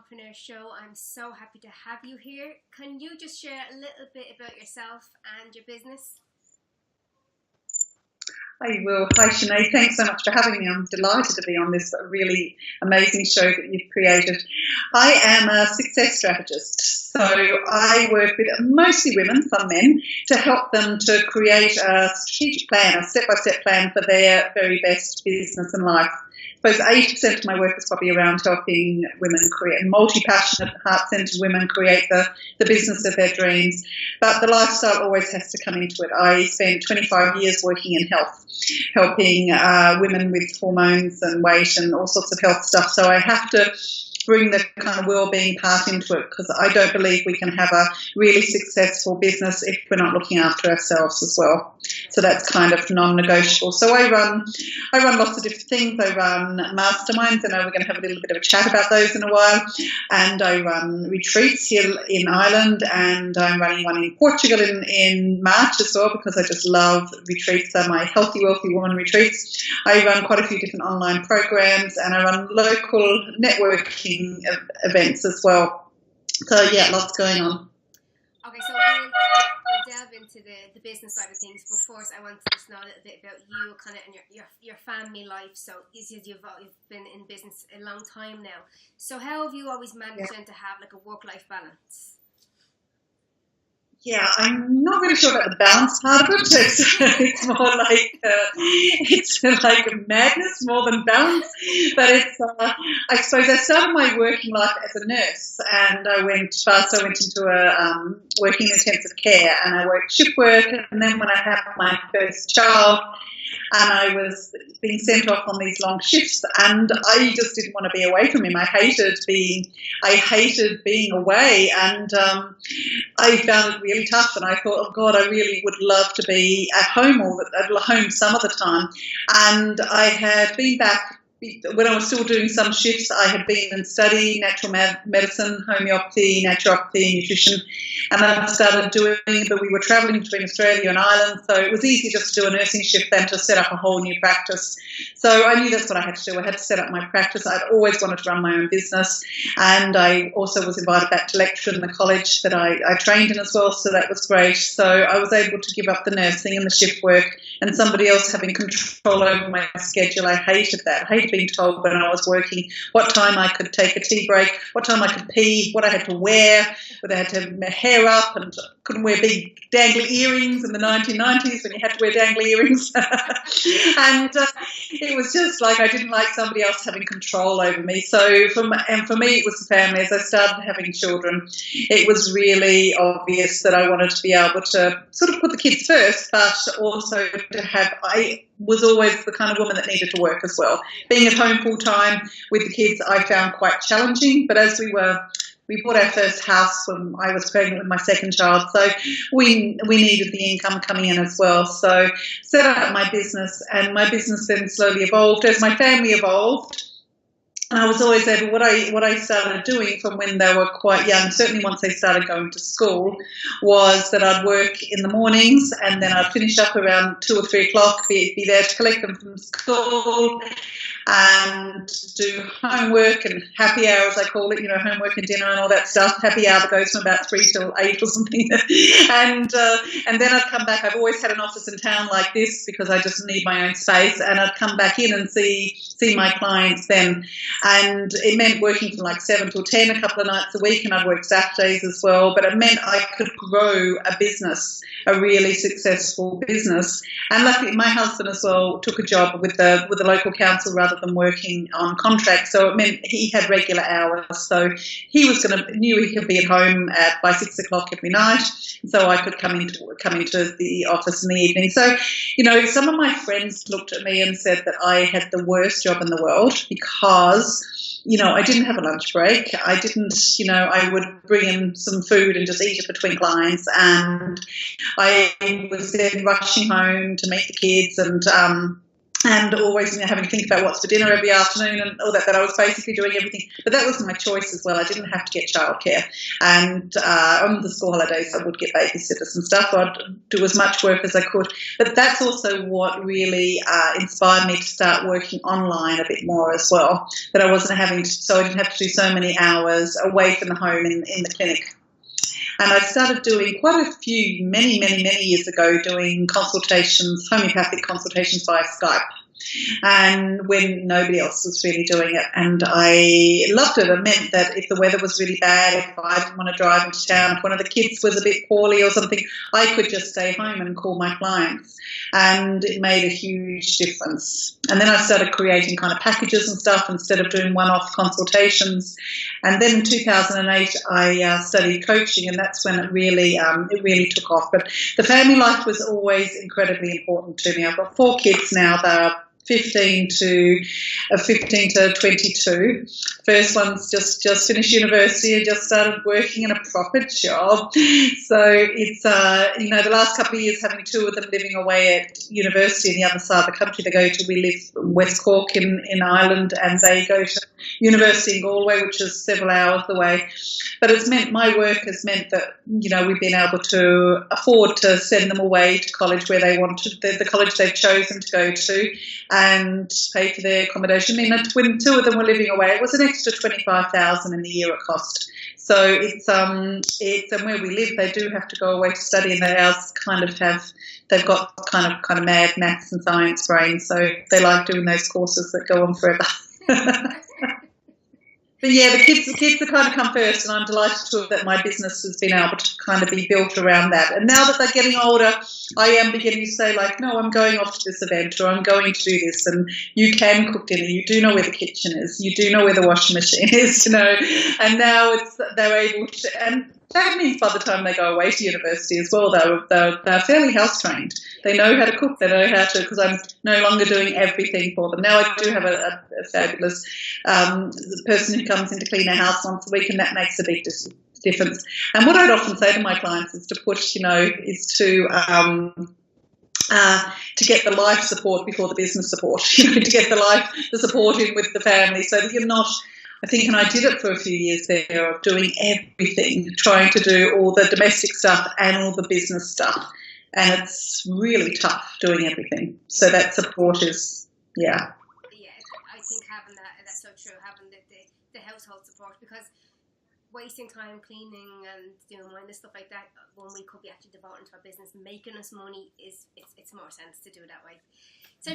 Mompreneur Show. I'm so happy to have you here. Can you just share a little bit about yourself and your business? I will. Hi, Sinead. Thanks so much for having me. I'm delighted to be on this really amazing show that you've created. I am a success strategist. So I work with mostly women, some men, to help them to create a strategic plan, a step-by-step plan for their very best business and life. I suppose 80% of my work is probably around helping women create, multi-passionate, heart-centered women create the business of their dreams. But the lifestyle always has to come into it. I spent 25 years working in health, helping women with hormones and weight and all sorts of health stuff. So I have to bring the kind of well-being part into it, because I don't believe we can have a really successful business if we're not looking after ourselves as well. So that's kind of non-negotiable. So I run lots of different things. I run masterminds. I know we're going to have a little bit of a chat about those in a while. And I run retreats here in Ireland, and I'm running one in Portugal in March as well, because I just love retreats. They're my Healthy, Wealthy Woman retreats. I run quite a few different online programs, and I run local networking events as well. So yeah, lots going on. Okay, so we'll delve into the business side of things, but first I want to just know a little bit about you, kind of, and your family life. So you've been in business a long time now. So how have you always managed to have like a work-life balance? Yeah, I'm not really sure about the balance part of it. It's more like it's like a madness more than balance. But it's I suppose I started my working life as a nurse, and I went into a working in intensive care, and I worked shift work, and then when I had my first child, and I was being sent off on these long shifts, and I just didn't want to be away from him. I hated being away, and I found it really tough. And I thought, oh God, I really would love to be at home some of the time. And I had been back. When I was still doing some shifts, I had been and studying natural medicine, homeopathy, naturopathy, nutrition, and then I started doing it, but we were travelling between Australia and Ireland, so it was easy just to do a nursing shift than to set up a whole new practice. So I knew that's what I had to do. I had to set up my practice. I'd always wanted to run my own business, and I also was invited back to lecture in the college that I trained in as well, so that was great. So I was able to give up the nursing and the shift work and somebody else having control over my schedule. I hated that. I hated being told when I was working what time I could take a tea break, what time I could pee, what I had to wear, whether I had to have my hair up and couldn't wear big dangly earrings in the 1990s when you had to wear dangly earrings. And it was just like I didn't like somebody else having control over me. So for me, it was the family. As I started having children, it was really obvious that I wanted to be able to sort of put the kids first, but also to have, I was always the kind of woman that needed to work as well. Being at home full time with the kids I found quite challenging, but as we bought our first house when I was pregnant with my second child, so we needed the income coming in as well. So set up my business, and my business then slowly evolved as my family evolved. And I was always able, what I started doing from when they were quite young, certainly once they started going to school, was that I'd work in the mornings, and then I'd finish up around 2 or 3 o'clock, be there to collect them from school and do homework and happy hours, I call it, homework and dinner and all that stuff. Happy hour that goes from about 3 till 8 or something. And then I'd come back. I've always had an office in town like this because I just need my own space, and I'd come back in and see my clients then. And it meant working from like 7 till 10 a couple of nights a week, and I'd work Saturdays as well. But it meant I could grow a business, a really successful business. And luckily, my husband as well took a job with the local council rather than working on contract, so it meant he had regular hours. So he knew he could be at home by 6 o'clock every night, so I could come into the office in the evening. So, some of my friends looked at me and said that I had the worst job in the world because I didn't have a lunch break. I didn't, I would bring in some food and just eat it between clients, and I was then rushing home to meet the kids, and and always having to think about what's for dinner every afternoon and all that I was basically doing everything. But that was my choice as well. I didn't have to get childcare. And on the school holidays, I would get babysitters and stuff. I'd do as much work as I could. But that's also what really inspired me to start working online a bit more as well, that I wasn't having to, so I didn't have to do so many hours away from the home in the clinic. And I started doing quite a few, many years ago, doing consultations, homeopathic consultations via Skype. And when nobody else was really doing it, and I loved it. It meant that if the weather was really bad, if I didn't want to drive into town, if one of the kids was a bit poorly or something, I could just stay home and call my clients, and it made a huge difference. And then I started creating kind of packages and stuff instead of doing one-off consultations. And then in 2008, I studied coaching, and that's when it really took off. But the family life was always incredibly important to me. I've got 4 kids now. They're 15 to 22. First one's just finished university and just started working in a proper job. So it's the last couple of years having 2 of them living away at university in the other side of the country. We live in West Cork in Ireland, and they go to university in Galway, which is several hours away. But it's meant, my work has meant that, we've been able to afford to send them away to college where they want to, the college they've chosen to go to, and pay for their accommodation. I mean, when 2 of them were living away, it was an extra $25,000 in the year it cost. So it's and where we live, they do have to go away to study, and they've got kind of mad maths and science brains, so they like doing those courses that go on forever. But yeah, the kids have kind of come first, and I'm delighted that my business has been able to kind of be built around that. And now that they're getting older, I am beginning to say, like, no, I'm going off to this event, or I'm going to do this, and you can cook dinner. You do know where the kitchen is. You do know where the washing machine is, And now they're able to, and that means by the time they go away to university as well, they're fairly house trained. They know how to cook. They know how to, because I'm no longer doing everything for them. Now I do have a fabulous person who comes in to clean our house once a week, and that makes a big difference. And what I'd often say to my clients is to push, to get the life support before the business support, to get the support in with the family, so that you're not, I think, and I did it for a few years there, of doing everything, trying to do all the domestic stuff and all the business stuff. And it's really tough doing everything. So that support is, yeah. Yeah, I think having that's so true, having the household support, because wasting time cleaning and doing mindless stuff like that when we could be actually devoting to our business, making us money, it's more sense to do it that way. So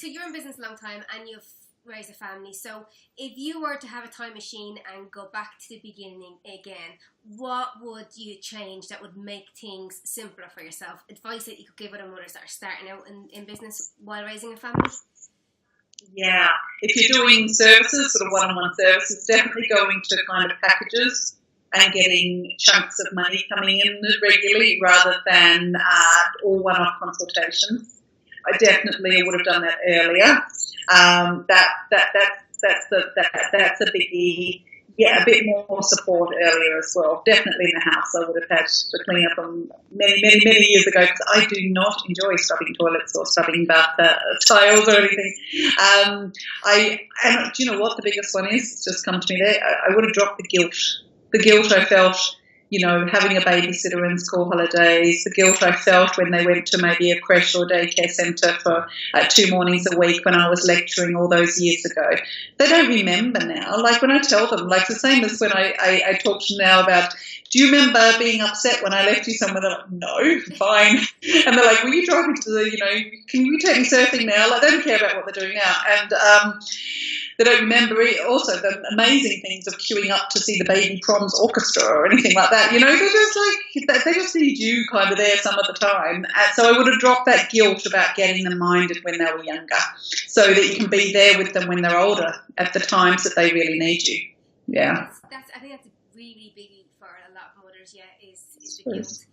you're in business a long time, and you've raise a family. So if you were to have a time machine and go back to the beginning again, what would you change that would make things simpler for yourself? Advice that you could give other mothers that are starting out in business while raising a family? Yeah, if you're doing services, sort of one-on-one services, definitely going to kind of packages and getting chunks of money coming in regularly rather than all one-off consultations. I definitely would have done that earlier. That's a biggie. Yeah, a bit more support earlier as well. Definitely in the house, I would have had to clean up them many years ago, because I do not enjoy scrubbing toilets or scrubbing bath tiles or anything. And do you know what the biggest one is? It's just come to me there. I would have dropped the guilt. The guilt I felt, having a babysitter in school holidays, the guilt I felt when they went to maybe a creche or daycare centre for 2 mornings a week when I was lecturing all those years ago. They don't remember now. Like when I tell them, like the same as when I talk to them now about, do you remember being upset when I left you somewhere? They're like, no, fine. And they're like, will you drive me to can you take me surfing now? Like, they don't care about what they're doing now. And they don't remember also the amazing things of queuing up to see the Baby Proms Orchestra or anything like that. They're just like, they just need you kind of there some of the time. And so I would have dropped that guilt about getting them minded when they were younger, so that you can be there with them when they're older at the times that they really need you. Yeah. I think that's a really biggie for a lot of mothers, is the guilt.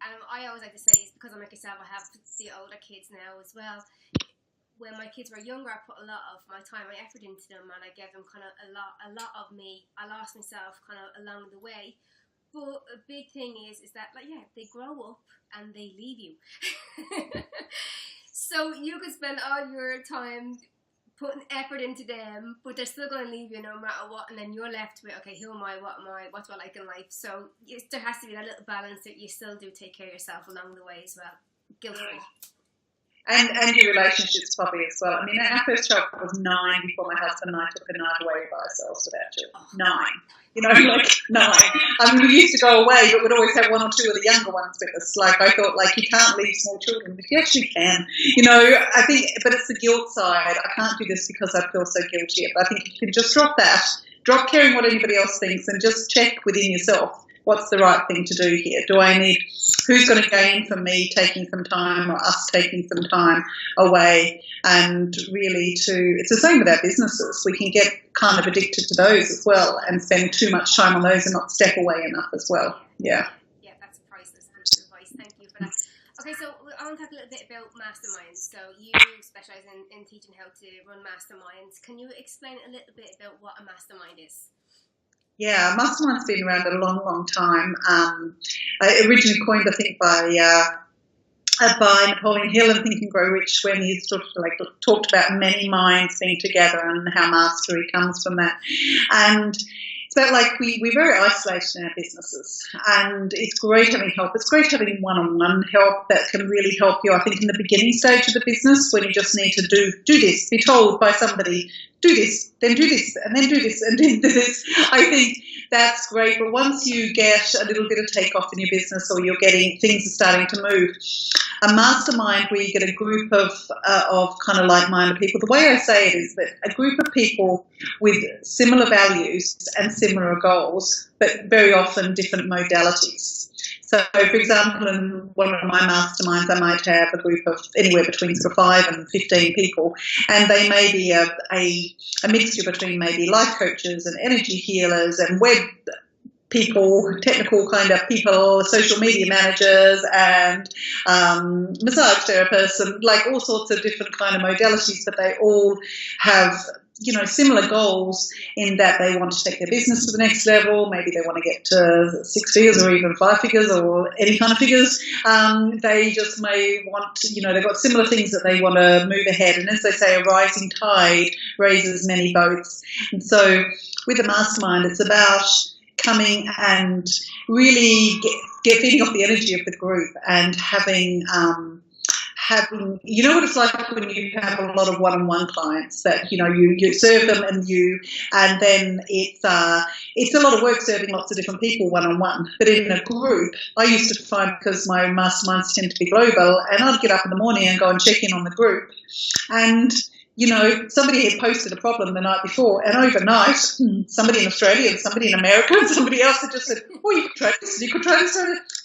I always like to say, it's because I'm like yourself, I have the older kids now as well. When my kids were younger, I put a lot of my time, my effort into them, and I gave them kind of a lot of me. I lost myself kind of along the way. But a big thing is that, they grow up and they leave you. So you could spend all your time putting effort into them, but they're still going to leave you no matter what, and then you're left with, okay, who am I, what do I like in life? So there has to be that little balance that you still do take care of yourself along the way as well, guilt-free. And your relationships probably as well. I mean, our first child was 9 before my husband and I took a night away by ourselves without children. 9. You know, like 9. I mean, we used to go away, but we'd always have 1 or 2 of the younger ones with us. Like, I thought, like, you can't leave small children, but you actually can. You know, I think, but it's the guilt side. I can't do this because I feel so guilty. But I think you can just drop that, drop caring what anybody else thinks, and just check within yourself. What's the right thing to do here? Who's going to gain from me taking some time or us taking some time away? And really it's the same with our businesses. We can get kind of addicted to those as well and spend too much time on those and not step away enough as well. Yeah. Yeah, that's a priceless piece of advice. Thank you for that. Okay, so I want to talk a little bit about masterminds. So you specialise in teaching how to run masterminds. Can you explain a little bit about what a mastermind is? Yeah, mastermind's been around a long, long time. Originally coined, I think, by Napoleon Hill in Think and Grow Rich, when he sort of like talked about many minds being together and how mastery comes from that. And it's about like we're very isolated in our businesses, and it's great having help. It's great having one-on-one help that can really help you. I think in the beginning stage of the business, when you just need to do this, be told by somebody, do this, then do this, and then do this, and then do this. I think that's great. But once you get a little bit of takeoff in your business, or you're getting things are starting to move, a mastermind where you get a group of kind of like-minded people. The way I say it is that a group of people with similar values and similar goals, but very often different modalities. So, for example, in one of my masterminds, I might have a group of anywhere between sort of 5 and 15 people, and they may be a mixture between maybe life coaches and energy healers and web people, technical kind of people, social media managers and massage therapists, and like all sorts of different kind of modalities, but they all have, you know, similar goals in that they want to take their business to the next level. Maybe they want to get to 6 figures or even 5 figures or any kind of figures. They just may want, you know, they've got similar things that they want to move ahead. And as they say, a rising tide raises many boats. And so with a mastermind, it's about coming and really get feeding off the energy of the group and having, you know what it's like when you have a lot of one-on-one clients that, you know, you serve them and then it's a lot of work serving lots of different people one-on-one. But in a group, I used to find, because my masterminds tend to be global, and I'd get up in the morning and go and check in on the group, and you know, somebody had posted a problem the night before, and overnight, somebody in Australia and somebody in America and somebody else had just said, "Oh, you could try this. You could try this.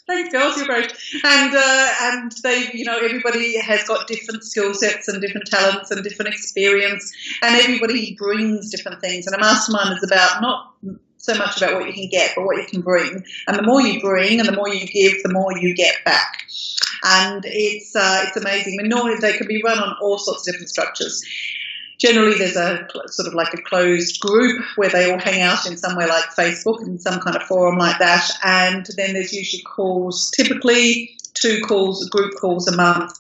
Thanks, girls, you're great." And they, you know, everybody has got different skill sets and different talents and different experience, and everybody brings different things. And a mastermind is about not so much about what you can get, but what you can bring. And the more you bring and the more you give, the more you get back. And it's amazing. I mean, normally they can be run on all sorts of different structures. Generally, there's a sort of like a closed group where they all hang out in somewhere like Facebook and some kind of forum like that. And then there's usually calls, typically 2 calls, group calls a month.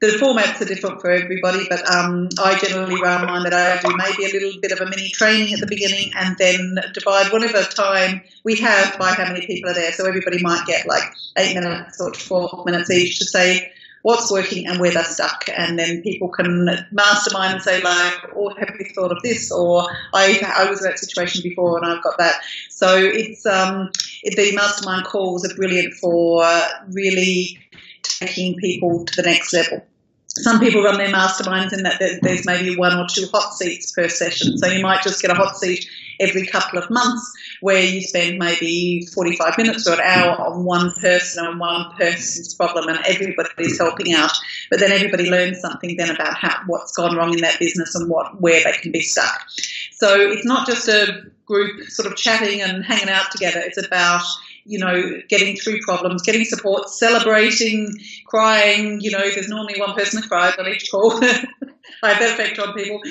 The formats are different for everybody, but I generally run mine that I do maybe a little bit of a mini training at the beginning and then divide whatever time we have by how many people are there. So everybody might get like 8 minutes or 12 minutes each to say what's working and where they're stuck. And then people can mastermind and say like, "Oh, have you thought of this?" Or I was in that situation before and I've got that. So it's the mastermind calls are brilliant for really taking people to the next level. Some people run their masterminds in that there's maybe 1 or 2 hot seats per session. So you might just get a hot seat every couple of months where you spend maybe 45 minutes or an hour on one person and one person's problem, and everybody's helping out. But then everybody learns something then about what's gone wrong in that business and where they can be stuck. So it's not just a group sort of chatting and hanging out together. It's about, you know, getting through problems, getting support, celebrating, crying. You know, there's normally one person that cries on each call. I have that effect on people,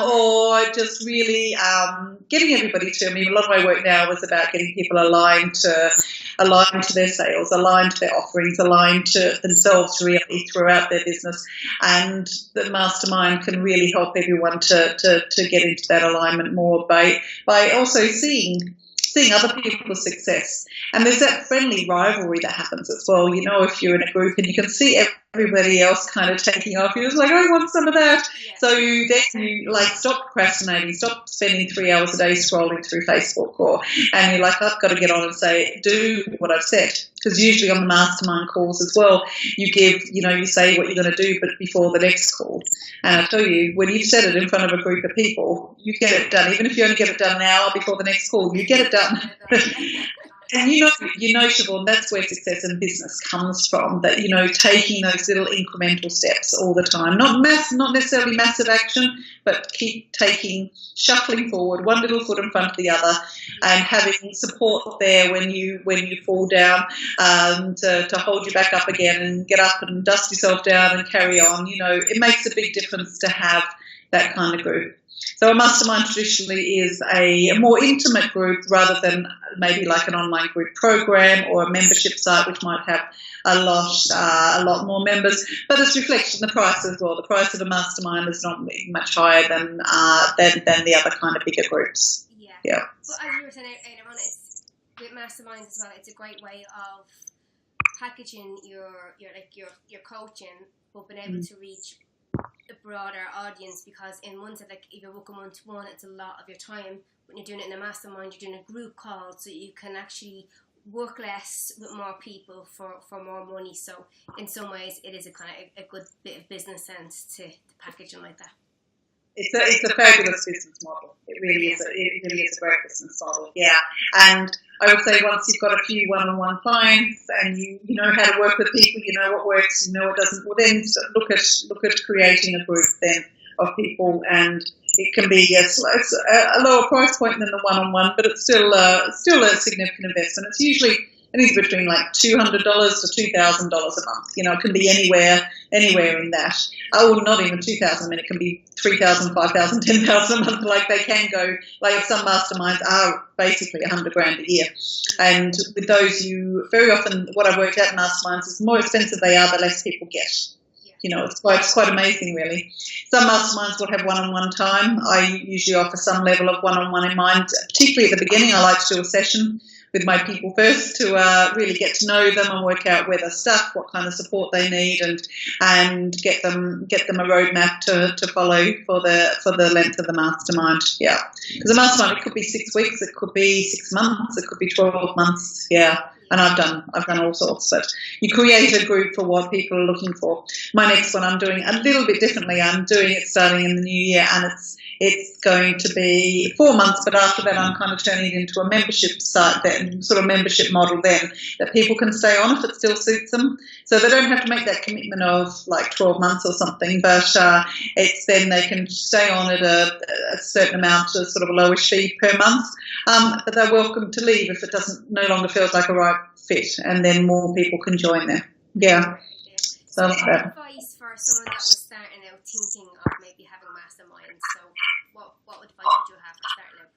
or just really getting everybody to. I mean, a lot of my work now is about getting people aligned to their sales, aligned to their offerings, aligned to themselves really throughout their business, and the mastermind can really help everyone to get into that alignment more by also seeing other people's success. And there's that friendly rivalry that happens as well. You know, if you're in a group and you can see everybody else kind of taking off, you're just like, I want some of that. Yeah. So then you stop procrastinating, stop spending 3 hours a day scrolling through Facebook, and you're like, I've got to get on and do what I've said. Because usually on the mastermind calls as well, you say what you're going to do, but before the next call. And I tell you, when you've said it in front of a group of people, you get it done. Even if you only get it done an hour before the next call, you get it done. And you know, Siobhan, that's where success in business comes from. That taking those little incremental steps all the time, not necessarily massive action, but keep shuffling forward, one little foot in front of the other, and having support there when you fall down, to hold you back up again and get up and dust yourself down and carry on. It makes a big difference to have that kind of group. So a mastermind traditionally is a more intimate group rather than maybe like an online group program or a membership site which might have a lot more members. But it's reflected in the price as well. The price of a mastermind is not much higher than the other kind of bigger groups. Yeah. Well, as you were saying earlier on, with masterminds as well, it's a great way of packaging your coaching, but being able to reach a broader audience, because in one set, if you're working one-to-one, it's a lot of your time. When you're doing it in a mastermind, you're doing a group call, so you can actually work less with more people for more money. So in some ways, it is a kind of a good bit of business sense to package them like that. It's a fabulous business model. It really is. It really is a great business model. Yeah, and I would say once you've got a few one-on-one clients and you know how to work with people, you know what works, you know what doesn't. Well, then look at creating a group then of people, and it can be it's a lower price point than the one-on-one, but it's still a significant investment. It's usually anything between like $200 to $2,000 a month. It can be anywhere in that. Oh, not even 2,000. I mean, it can be 3,000, 5,000, 10,000 a month. Like they can go. Like some masterminds are basically $100,000 a year. And with those, you very often what I've worked out in masterminds is the more expensive they are, the less people get. It's quite amazing, really. Some masterminds will have one-on-one time. I usually offer some level of one-on-one in mind. Particularly at the beginning, I like to do a session with my people first to really get to know them and work out where they're stuck, what kind of support they need, and get them a roadmap to follow for the length of the mastermind. Yeah, because a mastermind, it could be 6 weeks, it could be 6 months, it could be 12 months. Yeah. And I've done all sorts. But you create a group for what people are looking for. My next one I'm doing a little bit differently. I'm doing it starting in the new year, and it's going to be 4 months. But after that, I'm kind of turning it into a membership site, then sort of membership model, then that people can stay on if it still suits them. So they don't have to make that commitment of like 12 months or something. But it's then they can stay on at a certain amount, of sort of a lowish fee per month. But they're welcome to leave if it no longer feels like a right fit, and then more people can join there. Yeah. So advice for someone that was starting out thinking of maybe having masterminds. So what advice would you have for starting out?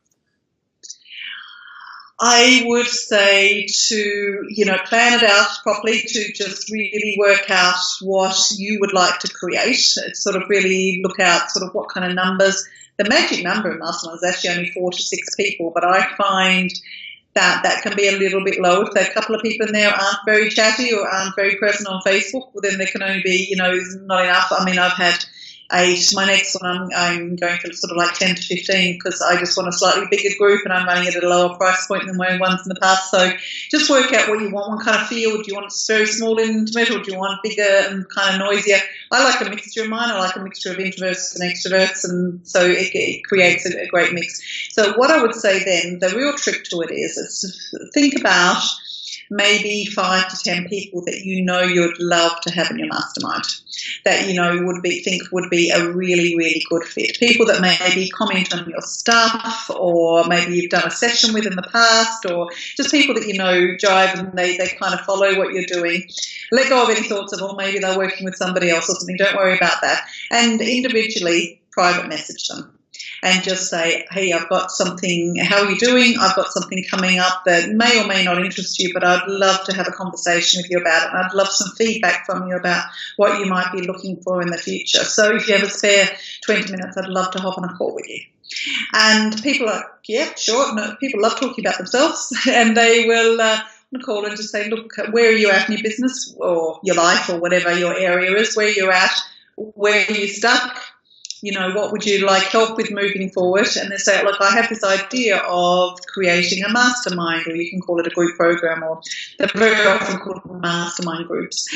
I would say to, plan it out properly, to just really work out what you would like to create, sort of really look out sort of what kind of numbers. The magic number in mastermind is actually only 4 to 6 people, but I find that can be a little bit low. If there are a couple of people in there aren't very chatty or aren't very present on Facebook, well, then there can only be, not enough. I mean, I've had 8. My next one, I'm going for sort of like 10 to 15 because I just want a slightly bigger group, and I'm running it at a lower price point than my ones in the past. So just work out what you want. What kind of feel? Do you want very small and intimate, or do you want bigger and kind of noisier? I like a mixture of mine. I like a mixture of introverts and extroverts, and so it creates a great mix. So what I would say then, the real trick to it is think about maybe 5 to 10 people that you know you'd love to have in your mastermind, that you know would be a really, really good fit. People that maybe comment on your stuff, or maybe you've done a session with in the past, or just people that you know jive and they kind of follow what you're doing. Let go of any thoughts of, oh, maybe they're working with somebody else or something. Don't worry about that. And individually private message them. And just say, hey, I've got something, how are you doing? I've got something coming up that may or may not interest you, but I'd love to have a conversation with you about it. And I'd love some feedback from you about what you might be looking for in the future. So if you have a spare 20 minutes, I'd love to hop on a call with you. And people are, yeah, sure. No, people love talking about themselves, and they will call and just say, look, where are you at in your business or your life or whatever your area is, where you're at, where are you stuck? You know, what would you like help with moving forward? And they say, look, I have this idea of creating a mastermind, or you can call it a group program, or they're very often called mastermind groups.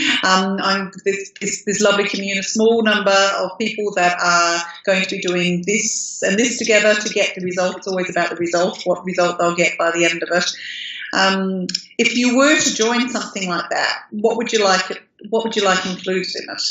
This lovely community, a small number of people that are going to be doing this and this together to get the result. It's always about the result, what result they'll get by the end of it. If you were to join something like that, what would you like included in it?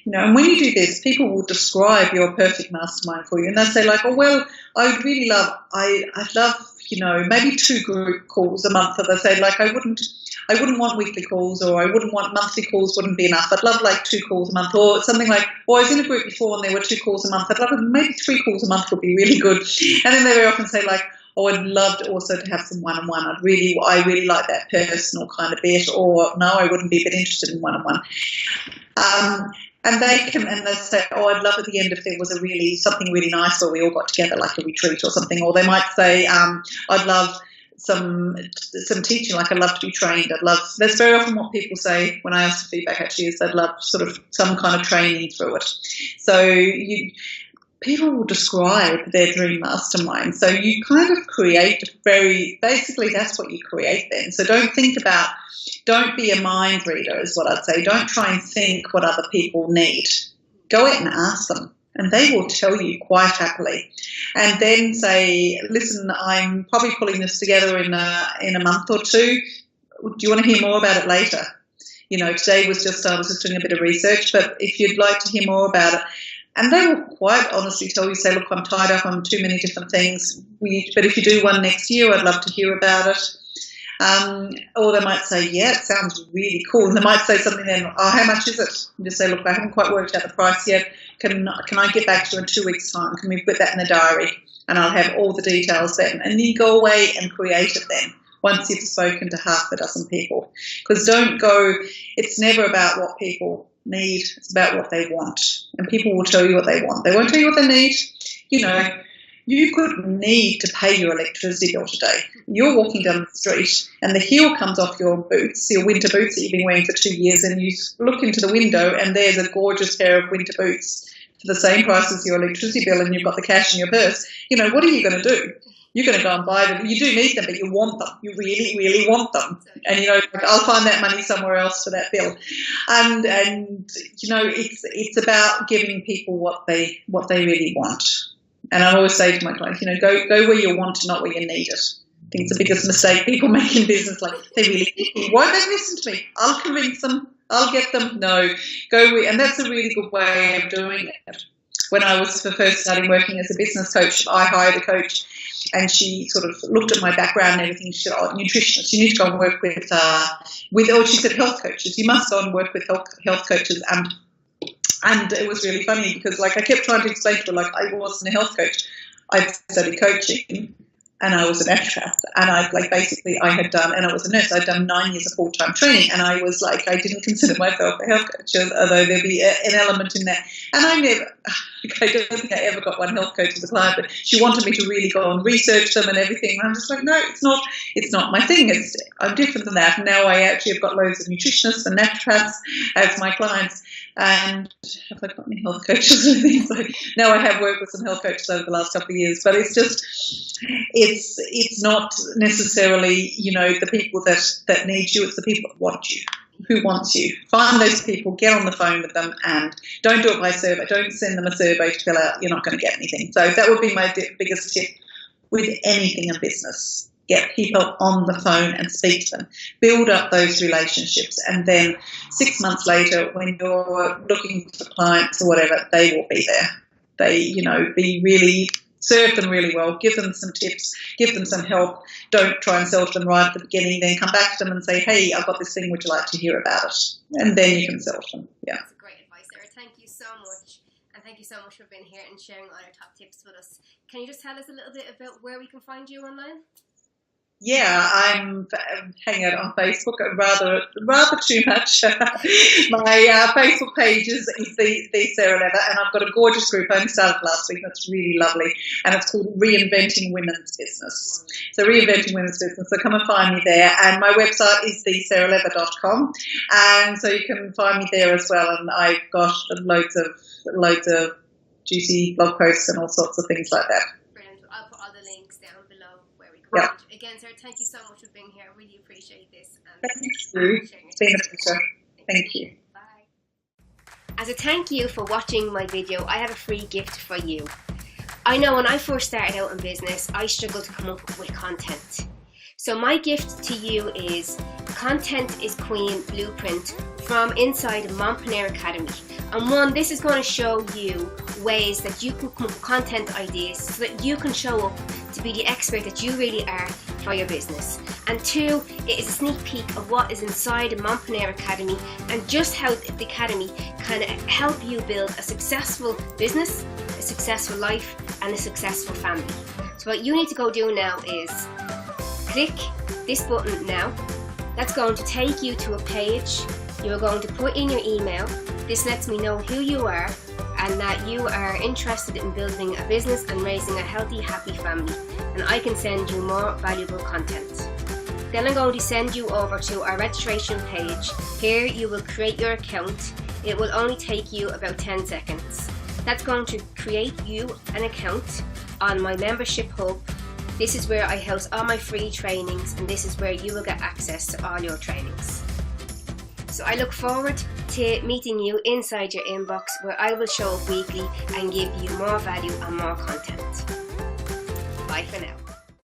You know, and when you do this, people will describe your perfect mastermind for you, and they'll say like, oh, well, I'd love, you know, maybe 2 group calls a month. Or they say like, I wouldn't want weekly calls, or I wouldn't want monthly calls, wouldn't be enough. I'd love like 2 calls a month, or something like, well, I was in a group before and there were 2 calls a month. I'd love maybe 3 calls a month would be really good. And then they very often say like, oh, I'd love to also to have some one-on-one. I really like that personal kind of bit, or no, I wouldn't be a bit interested in one-on-one. And they say, oh, I'd love at the end if there was something really nice where we all got together, like a retreat or something. Or they might say, I'd love some teaching, like I'd love to be trained. That's very often what people say when I ask for feedback, actually, is they'd love sort of some kind of training through it. So people will describe their dream mastermind. So you kind of create basically that's what you create then. So don't be a mind reader is what I'd say. Don't try and think what other people need. Go out and ask them, and they will tell you quite happily. And then say, listen, I'm probably pulling this together in a month or 2. Do you want to hear more about it later? You know, today I was just doing a bit of research, but if you'd like to hear more about it, and they will quite honestly tell you, say, look, I'm tied up on too many different things, but if you do one next year, I'd love to hear about it. Or they might say, yeah, it sounds really cool. And they might say something then, oh, how much is it? And just say, look, I haven't quite worked out the price yet. Can I get back to you in 2 weeks' time? Can we put that in the diary? And I'll have all the details then. And you go away and create it then, once you've spoken to half a dozen people. Because it's never about what people need, it's about what they want. And people will tell you what they want. They won't tell you what they need. You know, you could need to pay your electricity bill today. You're walking down the street and the heel comes off your boots, your winter boots that you've been wearing for 2 years, and you look into the window and there's a gorgeous pair of winter boots for the same price as your electricity bill, and you've got the cash in your purse. You know, what are you going to do? You're going to go and buy them. You do need them, but you want them. You really, really want them. And, you know, I'll find that money somewhere else for that bill. And you know, it's about giving people what they really want. And I always say to my clients, you know, go where you want to, not where you need it. I think it's the biggest mistake people make in business. Like, they really won't they listen to me? I'll convince them. I'll get them. No, go where, and that's a really good way of doing it. When I was first starting working as a business coach, I hired a coach, and she sort of looked at my background and everything. She said, oh, nutritionist, you need to go and work with she said, health coaches. You must go and work with health coaches. And it was really funny because, like, I kept trying to explain to her, like, I wasn't a health coach. I studied coaching, and I was a naturopath, and I was a nurse. I'd done 9 years of full-time training, and I was like, I didn't consider myself a health coach, although there'd be an element in that. And I don't think I ever got one health coach as a client, but she wanted me to really go and research them and everything. And I'm just like, no, it's not my thing. I'm different than that. And now I actually have got loads of nutritionists and naturopaths as my clients. And have I got any health coaches or things? So now I have worked with some health coaches over the last couple of years, but it's not necessarily, you know, the people that need you. It's the people that want you. Who wants you? Find those people, get on the phone with them, and don't do it by survey. Don't send them a survey to fill out. You're not going to get anything. So that would be my biggest tip with anything in business. get people on the phone and speak to them, build up those relationships, and then 6 months later, when you're looking for clients or whatever, they will be there. They, serve them really well, give them some tips, give them some help. Don't try and sell to them right at the beginning, then come back to them and say, hey, I've got this thing, would you like to hear about it? And then you can sell to them. Yeah. That's great advice, Sarah. Thank you so much. And thank you so much for being here and sharing all your top tips with us. Can you just tell us a little bit about where we can find you online? Yeah, I'm hanging out on Facebook rather too much. My Facebook page is the Sarah Leather, and I've got a gorgeous group. I only started last week. That's really lovely, and it's called Reinventing Women's Business. So Reinventing Women's Business. So come and find me there. And my website is thesarahleather.com, and so you can find me there as well. And I've got loads of juicy blog posts and all sorts of things like that. Brilliant. I'll put all the links down below where we can Yeah. find you. Again, Sarah, thank you so much for being here. I really appreciate this. Thank you. It's been a pleasure. Thank you. Bye. As a thank you for watching my video, I have a free gift for you. I know when I first started out in business, I struggled to come up with content. So my gift to you is Content is Queen Blueprint from inside Mompreneur Academy. And this is going to show you ways that you can come up with content ideas so that you can show up to be the expert that you really are for your business. And 2, it is a sneak peek of what is inside the Mompreneur Academy and just how the Academy can help you build a successful business, a successful life, and a successful family. So what you need to go do now is click this button now. That's going to take you to a page. You're going to put in your email. This lets me know who you are and that you are interested in building a business and raising a healthy, happy family. And I can send you more valuable content. Then I'm going to send you over to our registration page. Here you will create your account. It will only take you about 10 seconds. That's going to create you an account on my membership hub. This is where I host all my free trainings, and this is where you will get access to all your trainings. So I look forward to meeting you inside your inbox, where I will show up weekly and give you more value and more content. Bye for now.